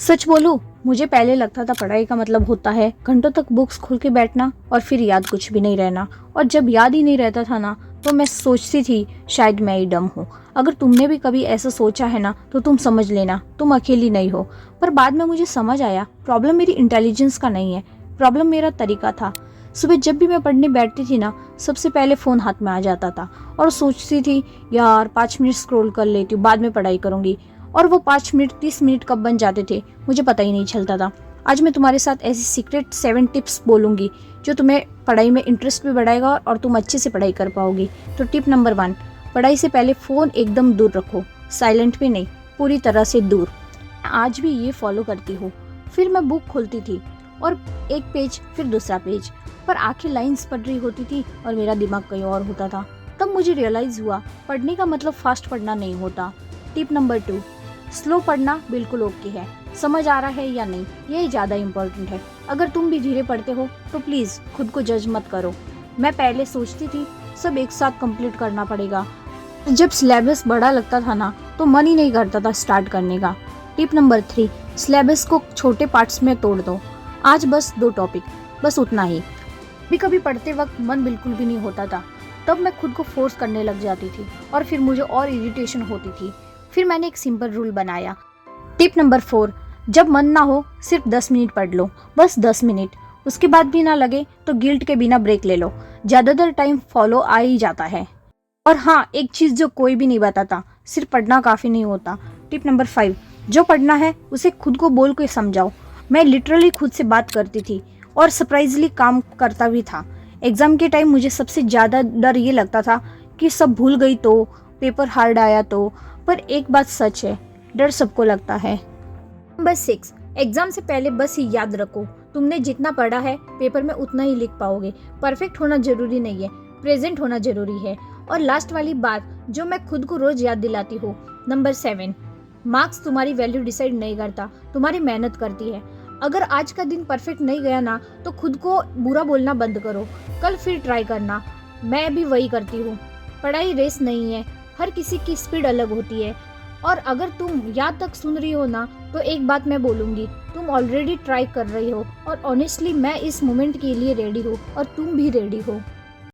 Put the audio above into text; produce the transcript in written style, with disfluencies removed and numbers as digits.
सच बोलूं, मुझे पहले लगता था पढ़ाई का मतलब होता है घंटों तक बुक्स खोल के बैठना और फिर याद कुछ भी नहीं रहना। और जब याद ही नहीं रहता था ना, तो मैं सोचती थी शायद मैं ही डम हूँ। अगर तुमने भी कभी ऐसा सोचा है ना, तो तुम समझ लेना तुम अकेली नहीं हो। पर बाद में मुझे समझ आया प्रॉब्लम मेरी इंटेलिजेंस का नहीं है, प्रॉब्लम मेरा तरीका था। सुबह जब भी मैं पढ़ने बैठती थी ना, सबसे पहले फ़ोन हाथ में आ जाता था और सोचती थी यार 5 मिनट स्क्रॉल कर लेती हूँ, बाद में पढ़ाई करूंगी। और वो 5 मिनट 30 मिनट कब बन जाते थे मुझे पता ही नहीं चलता था। आज मैं तुम्हारे साथ ऐसी सीक्रेट 7 टिप्स बोलूंगी जो तुम्हें पढ़ाई में इंटरेस्ट भी बढ़ाएगा और तुम अच्छे से पढ़ाई कर पाओगी। तो टिप नंबर 1, पढ़ाई से पहले फ़ोन एकदम दूर रखो। साइलेंट भी नहीं, पूरी तरह से दूर। आज भी ये फॉलो करती हूँ। फिर मैं बुक खोलती थी और एक पेज फिर दूसरा पेज, पर आखिर लाइंस पढ़ रही होती थी और मेरा दिमाग कहीं और होता था। तब मुझे रियलाइज़ हुआ पढ़ने का मतलब फास्ट पढ़ना नहीं होता। टिप नंबर 2, स्लो पढ़ना बिल्कुल ओके है, समझ आ रहा है या नहीं यही ज़्यादा इम्पोर्टेंट है। अगर तुम भी धीरे पढ़ते हो तो प्लीज़ खुद को जज मत करो। मैं पहले सोचती थी सब एक साथ कंप्लीट करना पड़ेगा। जब सिलेबस बड़ा लगता था ना, तो मन ही नहीं करता था स्टार्ट करने का। टिप नंबर 3, सिलेबस को छोटे पार्ट्स में तोड़ दो। आज बस 2 टॉपिक, बस उतना ही। कभी कभी पढ़ते वक्त मन बिल्कुल भी नहीं होता था, तब मैं खुद को फोर्स करने लग जाती थी और फिर मुझे और इरिटेशन होती थी। फिर मैंने एक सिंपल रूल बनाया। टिप नंबर 4, जब मन ना हो सिर्फ 10 मिनट पढ़ लो, बस 10 मिनट। उसके बाद भी ना लगे तो गिल्ट के बिना ब्रेक ले लो, ज़्यादातर टाइम फॉलो आ ही जाता है। और हाँ, एक चीज़ जो कोई भी नहीं बताता, सिर्फ पढ़ना काफ़ी नहीं होता। टिप नंबर 5, जो पढ़ना है उसे खुद को बोल के समझाओ। मैं लिटरली खुद से बात करती थी और सरप्राइजली काम करता भी था। एग्ज़ाम के टाइम मुझे सबसे ज़्यादा डर ये लगता था कि सब भूल गई तो, पेपर हार्ड आया तो। पर एक बात सच है, डर सबको लगता है। नंबर 6, एग्जाम से पहले बस ही याद रखो तुमने जितना पढ़ा है पेपर में उतना ही लिख पाओगे। परफेक्ट होना जरूरी नहीं है, प्रेजेंट होना जरूरी है। और लास्ट वाली बात जो मैं खुद को रोज याद दिलाती हूँ, नंबर 7, मार्क्स तुम्हारी वैल्यू डिसाइड नहीं करता, तुम्हारी मेहनत करती है। अगर आज का दिन परफेक्ट नहीं गया ना, तो खुद को बुरा बोलना बंद करो, कल फिर ट्राई करना। मैं भी वही करती हूँ। पढ़ाई रेस नहीं है, हर किसी की स्पीड अलग होती है। और अगर तुम यहाँ तक सुन रही हो ना, तो एक बात मैं बोलूँगी, तुम ऑलरेडी ट्राई कर रही हो और ऑनेस्टली मैं इस मोमेंट के लिए रेडी हूँ और तुम भी रेडी हो।